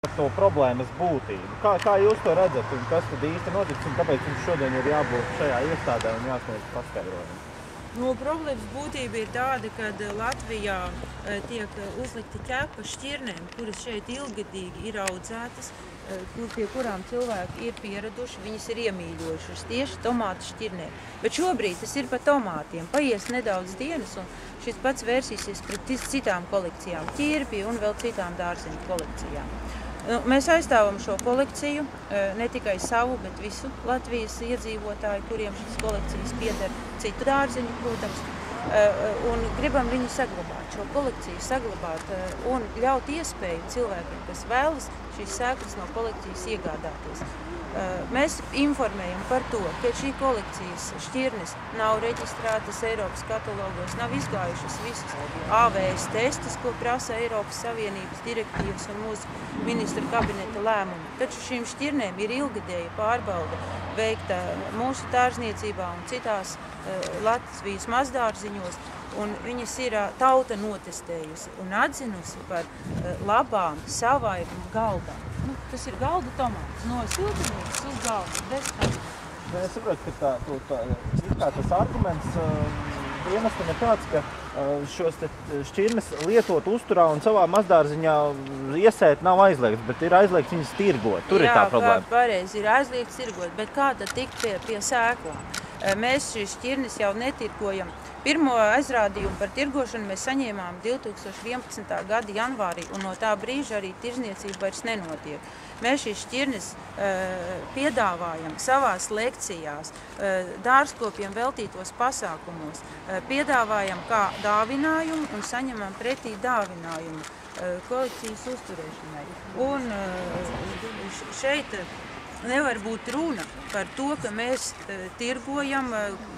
par to problēmas būtību. Kā jūs to redzat un kas tad īsti notiks un kāpēc jums šodien ir jābūt šajā iestādē un jāsniedz paskaidrojumi? Problēmas būtība ir tāda, ka Latvijā tiek uzlikta ķepa šķirnēm, kuras šeit ilgadīgi ir audzētas, pie kurām cilvēki ir pieraduši, viņas ir iemīļojušas tieši tomātu šķirnēm. Bet šobrīd tas ir par tomātiem. Paies nedaudz dienas, un šis pats vērsīsies pret citām kolekcijām, ķirpju un vēl citām dārzeņu kolekcijām. Mēs aizstāvam šo kolekciju, ne tikai savu, bet visu Latvijas iedzīvotāju, kuriem šīs kolekcijas pieder, citu dārzeņu, protams, un gribam viņu saglabāt, šo kolekciju saglabāt un ļaut iespēju cilvēkiem, kas vēlas šīs sēklas no kolekcijas iegādāties. Mēs informējam par to, ka šī kolekcijas šķirnes nav reģistrētas Eiropas katalogos, nav izgājušas visas AVS testus, ko prasa Eiropas Savienības direktīvas un mūsu ministra kabineta lēmumi. Taču šīm šķirnēm ir ilgadēja pārbauda veikta mūsu dārzniecībā un citās Latvijas mazdārziņos, un viņas ir tauta notestējusi un atzinusi par labām savai galdām. Tas ir galda tomāts, no siltumnīcas uz galda, bez tomāta. Es saprotu, ka tas arguments iemesls ir tāds, ka šos šķirnes lietot uzturā un savā mazdārziņā iesēt nav aizliegts, bet ir aizliegts viņas tirgot. Tur ir tā problēma. Jā, pareizi, ir aizliegts tirgot, bet kā tad tikt pie sēklām? Mēs šīs šķirnes jau netirgojam. Pirmo aizrādījumu par tirgošanu mēs saņēmām 2011. gada janvārī, un no tā brīža arī tirzniecība vairs nenotiek. Mēs šīs šķirnes piedāvājam savās lekcijās, dārzkopiem veltītos pasākumos, piedāvājam kā dāvinājumu un saņemam pretī dāvinājumu kolekcijas uzturēšanai. Un šeit nevar būt runa par to, ka mēs tirgojam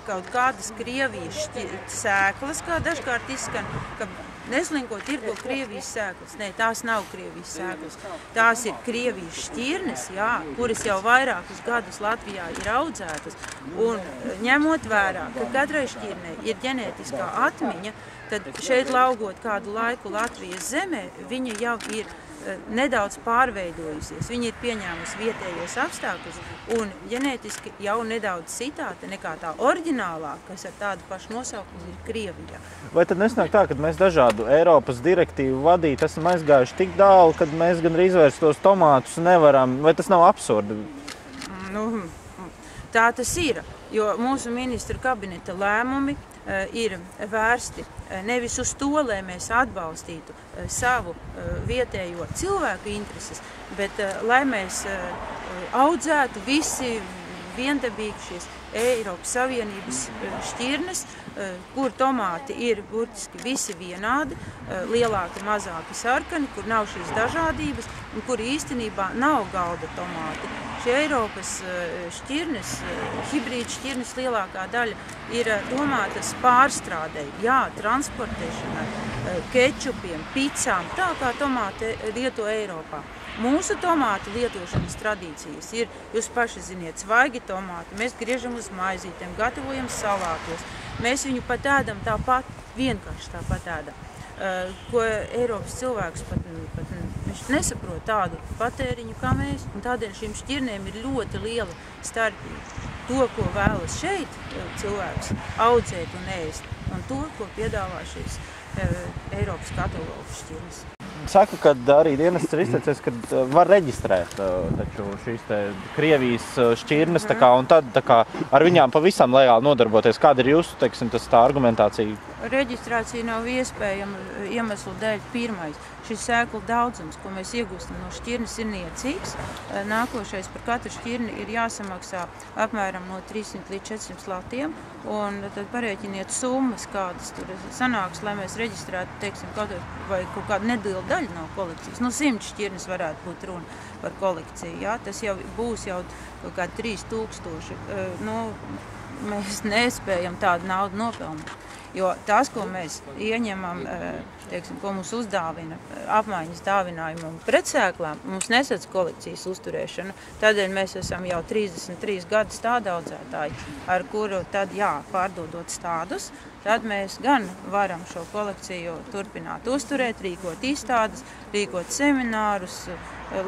kaut kādas Krievijas sēklas, kā dažkārt izskan, ka Neslinko tirgo Krievijas sēklas. Nē, tās nav Krievijas sēklas. Tās ir Krievijas šķirnes, jā, kuras jau vairākus gadus Latvijā ir audzētas. Un ņemot vērā, ka katrai šķirnei ir ģenētiskā atmiņa, tad šeit laugot kādu laiku Latvijas zemē, viņa jau ir nedaudz pārveidojusies. Viņa ir pieņēmusi vietējos apstākļus un ģenētiski jau nedaudz citāta nekā tā oriģinālā, kas ar tādu pašu nosaukumu ir Krievijā. Vai tad nesnāk tā, ka mēs dažādu Eiropas direktīvu vadīt esam aizgājuši tik tālu, kad mēs gandrīz vairs tos tomātus nevaram? Vai tas nav absurdi? Tā tas ir, jo mūsu ministra kabineta lēmumi ir vērsti nevis uz to, lai mēs atbalstītu savu vietējo cilvēku intereses, bet lai mēs audzētu visi viendabīgi šīs Eiropas Savienības šķirnes, kur tomāti ir burtiski visi vienādi, lielāki, mazāki sarkani, kur nav šīs dažādības un kur īstenībā nav galda tomāti. Šie Eiropas šķirnes, hibrīda šķirnes lielākā daļa ir domātas pārstrādei, jā, transportēšanai, kečupiem, picām, tā kā tomāti lieto Eiropā. Mūsu tomātu lietošanas tradīcijas ir, jūs paši ziniet, svaigi tomāti, mēs griežam uz maizītēm, gatavojam salātos. Mēs viņu pat ēdam tāpat, vienkārši tāpat ēdam. Ko Eiropas cilvēks pat viņš nesaprot tādu patēriņu kā mēs, un tādēļ šīm šķirnēm ir ļoti liela starpība. To, ko vēlas šeit cilvēks audzēt un ēst, un to, ko piedāvā šīs Eiropas katalogu šķirnes. Saka, ka arī dienests ir izteicies, ka var reģistrēt taču šīs Krievijas šķirnes, un tad ar viņām pavisam legāli nodarboties. Kāda ir jūsu, tā argumentācija? Reģistrācija nav iespējama iemeslu dēļ. Pirmais, šis sēklu daudzums, ko mēs iegūstam no šķirnes, ir niecīgs. Nākošais, par katru šķirni ir jāsamaksā apmēram no 300 līdz 400 latiem, un tad parēķiniet summas, kādas tur sanāks, lai mēs reģistrētu, teiksim, kaut kādu nelielu daļu no kolekcijas. 100 šķirnes varētu būt runa par kolekciju, jā? Tas jau būs jau kaut kādi 3000. Mēs nespējam tādu naudu nopelnīt. Jo tas, ko mēs ieņemam, teiksim, ko mums uzdāvina apmaiņas dāvinājumu pret sēklām, mums nesadz kolekcijas uzturēšana. Tādēļ mēs esam jau 33 gadus stādaudzētāji, ar kuru tad, pārdodot stādus, tad mēs gan varam šo kolekciju turpināt uzturēt, rīkot izstādes, rīkot seminārus,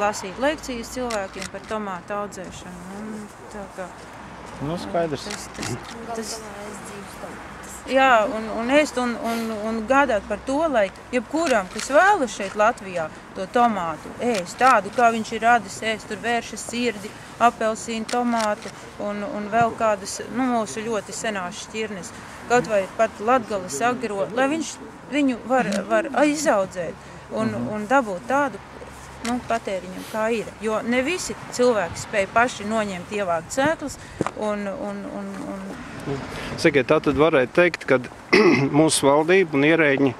lasīt lekcijas cilvēkiem par tomātu audzēšanu. Tā kā, skaidrs. Jā, un ēst un gādāt par to, lai jebkuram, kas vēlas šeit Latvijā to tomātu ēst, tādu, kā viņš ir radis ēst, tur vēršas sirdi, apelsīnu, tomātu un vēl kādas, mūsu ļoti senās šķirnes, kaut vai pat Latgales agro, lai viņš viņu var izaudzēt un dabūt tādu, patēriņam, kā ir. Jo ne visi cilvēki spēj paši noņemt, ievākt sēklas Sakiet, tā tad varētu teikt, ka mūsu valdība un ierēģi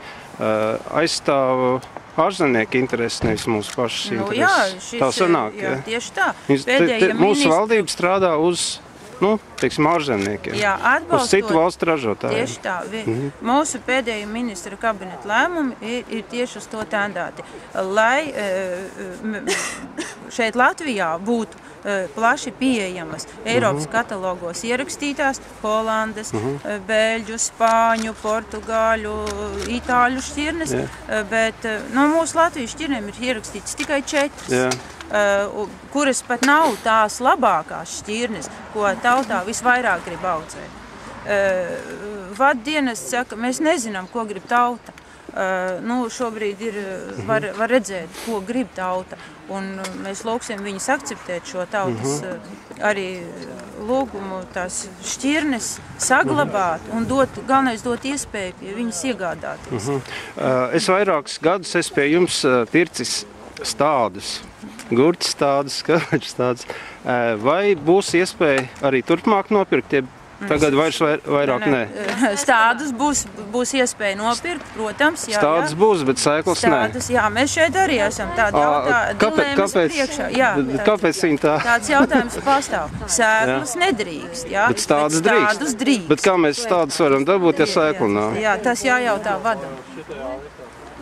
aizstāv ārzemnieku intereses, nevis mūsu pašas intereses. Tā sanāk, jā, tieši tā. Mūsu valdība strādā uz ārzemniekiem, uz citu valstu ražotājiem. Tieši tā. Mūsu pēdējie ministra kabineta lēmumi ir tieši uz to tendēti, lai šeit Latvijā būtu plaši pieejamas Eiropas katalogos ierakstītās Holandes, Bēļu, Spāņu, Portugāļu, Itāļu šķirnes, bet mūsu Latvijas šķirnēm ir ierakstītas tikai 4. Kuras pat nav tās labākās šķirnes, ko tautā visvairāk grib audzēt. Vaddienests saka, mēs nezinām, ko grib tauta. Šobrīd var redzēt, ko grib tauta, un mēs lūksim viņus akceptēt šo tautas arī lūgumu tās šķirnes saglabāt un galvenais dot iespēju pie viņas iegādāties. Es vairākus gadus pie jums pircis stādus. Gurķis stādus, skavačs stādus. Vai būs iespēja arī turpmāk nopirkt? Tagad vairāk nē. Stādus būs iespēja nopirkt, protams. Stādus būs, bet sēklas nē. Jā, mēs šeit arī esam dilēmas priekšā. Kāpēc viņi tā? Tāds jautājums pastāv. Sēklas nedrīkst, bet stādus drīkst. Bet kā mēs stādus varam dabūt, ja sēkla nav? Jā, tas jājautā vadam.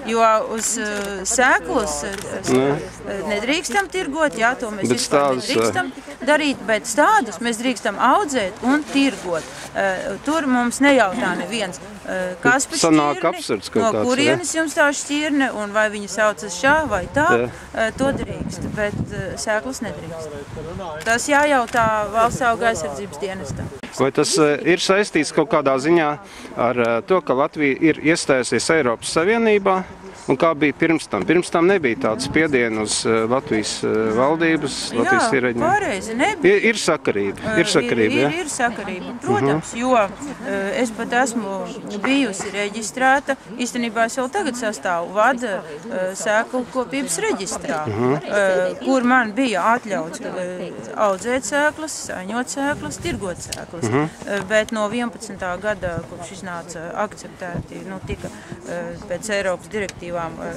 Jo uz sēklas nedrīkstam tirgot, to mēs vispār nedrīkstam darīt, bet stādus mēs drīkstam audzēt un tirgot. Tur mums nejautā neviens, kas pa šķirni, no kurienes jums tā šķirne, un vai viņa saucas šā vai tā, to drīkst, bet sēklas nedrīkst. Tas jājautā Valsts auga aizsardzības dienestam. Vai tas ir saistīts kaut kādā ziņā ar to, ka Latvija ir iestājusies Eiropas Savienībā? Un kā bija pirms tam? Pirms tam nebija tāda spiediena uz Latvijas valdības, Latvijas ierēģiem? Jā, pareizi, nebija. Ir sakarība. Ir sakarība, protams, jo es pat esmu bijusi reģistrēta, īstenībā es vēl tagad sastāvu vada sēklu kopības reģistrā, kur man bija atļauts audzēt sēklas, saņot sēklas, tirgot sēklas. Bet no 11. gada, kopš iznāca akceptēti, tika pēc Eiropas direktīvām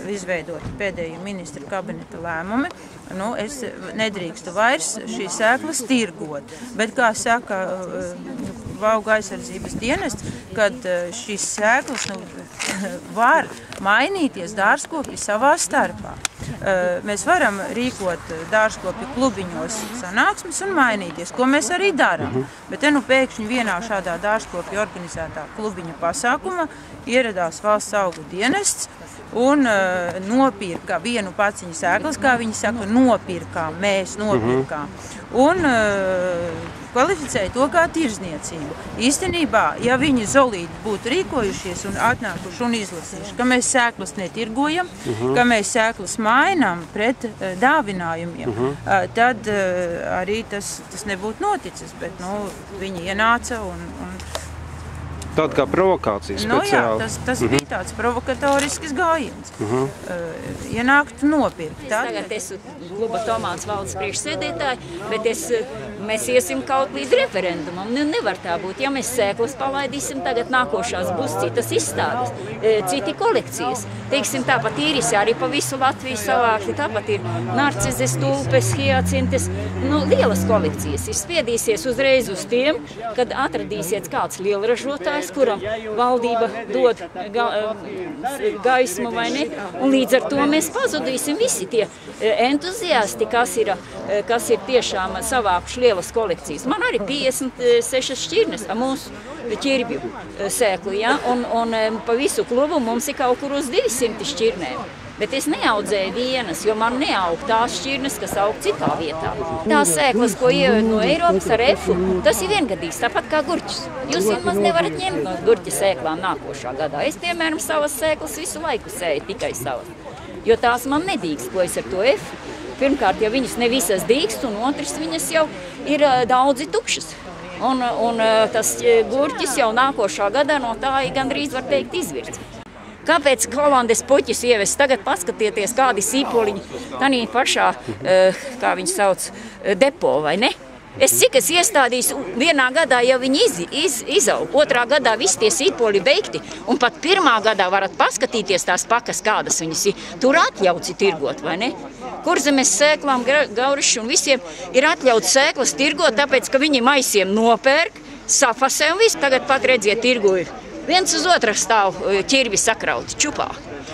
izveidoti pēdējie ministra kabineta lēmumi, es nedrīkstu vairs šīs sēklas tirgot. Bet, kā saka Auga aizsardzības dienests, kad šīs sēklas var mainīties dārzkopji savā starpā. Mēs varam rīkot dārzkopju klubiņos sanāksmes un mainīties, ko mēs arī darām. Bet pēkšņi vienā šādā dārzkopju organizētā klubiņa pasākumā ieradās Valsts augu dienests un nopirka vienu paciņu sēklas, kā viņi saka, mēs nopirkām. Un kvalificēja to kā tirzniecību. Īstenībā, ja viņi zolīti būtu rīkojušies un atnākuši un izlasījuši, ka mēs sēklas netirgojam, ka mēs sēklas mainām pret dāvinājumiem, tad arī tas nebūtu noticis, bet viņi ienāca un tāda kā provokācija speciāli. Tas bija tāds provokatorisks gājiens. Ienākt nopirkt. Tagad esmu kluba tomāts valdes priekšsēdētāji, bet mēs iesim kaut līdz referendumam. Nevar tā būt. Ja mēs sēklas palaidīsim, tagad nākošās būs citas izstādes, citi kolekcijas. Teiksim, tāpat īrisi arī pa visu Latviju savākti, tāpat ir narcizes, tulpes, hiacintes. Lielas kolekcijas ir spiedīsies uzreiz uz tiem, kad atradīsies kāds lielražotājs, iedzīvotājs, kuram valdība dod gaismu, vai ne? Un līdz ar to mēs pazudīsim visi tie entuziasti, kas ir tiešām savākuši lielas kolekcijas. Man arī 56 šķirnes ar mūsu ķirbju sēklu, ja? Un pa visu klubu mums ir kaut kur uz 200 šķirnēm. Bet es neaudzēju vienas, jo man neaug tās šķirnes, kas aug citā vietā. Tās sēklas, ko ieved no Eiropas ar F, tas ir viengadīgs, tāpat kā gurķis. Jūs nemaz nevarat ņemt no gurķa sēklām nākošā gadā. Es, piemēram, savas sēklas visu laiku sēju, tikai savas. Jo tās man nedīgst, ko es ar to F. Pirmkārt, ja viņas ne visas dīgst, un otrs, viņas jau ir daudzi tukšas. Un tas gurķis jau nākošā gadā no tā ir gandrīz, var teikt, izvirts. Kāpēc holandes puķis ievest? Tagad paskatieties, kādi sīpoliņi tanī pašā, kā viņi sauc, depo, vai ne? Cik es iestādīju, vienā gadā jau viņi izaug, otrā gadā visi tie sīpoli beigti, un pat pirmā gadā varat paskatīties tās pakas, kādas viņas ir. Tur atļauts tirgot, vai ne? Kurzemes sēklām, gauriši un visiem ir atļauts sēklas tirgot, tāpēc, ka viņi maisiem nopērk, safasē un visu tagad pat redziet tirgoju. Viens uz otru stāv ķirvi sakrauti čupā.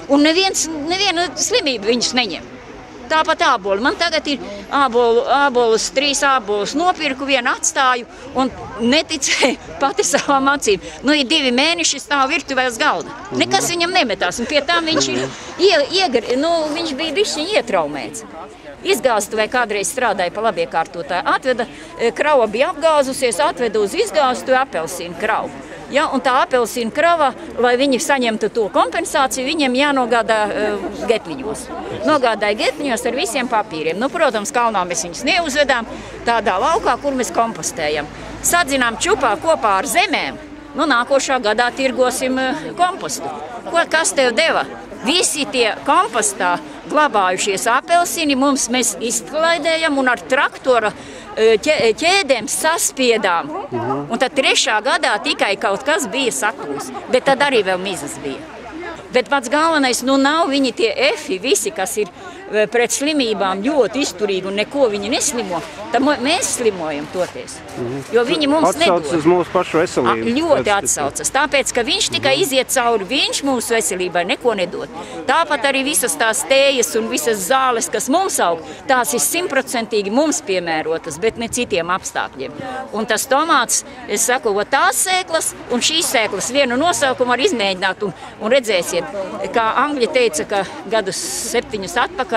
Un neviena slimība viņus neņem. Tāpat āboli. Man tagad ir ābolus, 3 ābolus nopirku, vienu atstāju un neticēju pati savām acīm. Nu, ir 2 mēneši stāv virtuvē uz galda. Nekas viņam nemetās. Un pie tām viņš viņš bija bišķiņ ietraumēts. Izgāztuvē kādreiz strādāja pa labiekārtotāju. Atveda, krava bija apgāzusies, atveda uz izgāztuvi apelsīnu kravu. Ja, un tā apelsīna krava, lai viņi saņemtu to kompensāciju, viņiem jānogādā getliņos. Nogādāja getliņos ar visiem papīriem. Nu, protams, kalnā mēs viņus neuzvedām tādā laukā, kur mēs kompostējam. Sadzinām čupā kopā ar zemēm. Nu, nākošā gadā tirgosim kompostu. Kas tev deva? Visi tie kompostā glabājušies apelsīni mēs izklaidējam un ar traktora ķēdēm saspiedām. Un tad 3. gadā tikai kaut kas bija satūs, bet tad arī vēl mizas bija. Bet pats galvenais, nav viņi tie efi, visi, kas ir pret slimībām ļoti izturīgi un neko viņi neslimo, tad mēs slimojam toties. Jo viņi mums nedod. Atsaucas uz mūsu pašu veselību. Ļoti atsaucas. Tāpēc, ka viņš tikai iziet cauri, viņš mūsu veselībai neko nedod. Tāpat arī visas tās tējas un visas zāles, kas mums aug, tās ir 100% mums piemērotas, bet ne citiem apstākļiem. Un tas tomāts, es saku, tās sēklas un šīs sēklas vienu nosaukumu var izmēģināt un redzēsiet, kā Angļi teica, ka gadus 7 atpakaļ,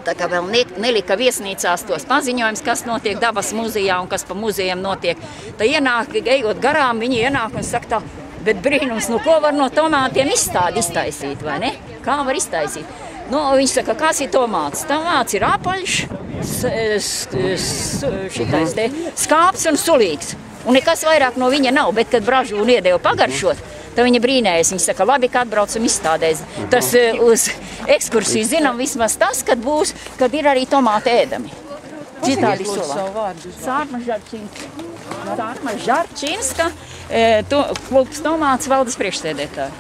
tā kā vēl nelika viesnīcās tos paziņojums, kas notiek dabas muzejā un kas pa muzejiem notiek. Tā ienāk, ejot garām, viņi ienāk un saka tā, bet brīnums, ko var no tomātiem iztaisīt, vai ne? Kā var iztaisīt? Viņi saka, kas ir tomāts? Tomāts ir apaļš, skāps un sulīgs. Un nekas vairāk no viņa nav, bet kad bražūnu iedeva pagaršot, tad viņa brīnējas. Viņa saka, labi, ka atbraucam izstādēs. Tas uz ekskursiju zinām vismaz tas, kad ir arī tomāti ēdami. Citādi solā. Sārma Žarčinska, klubs tomāts valdes priekšsēdētāja.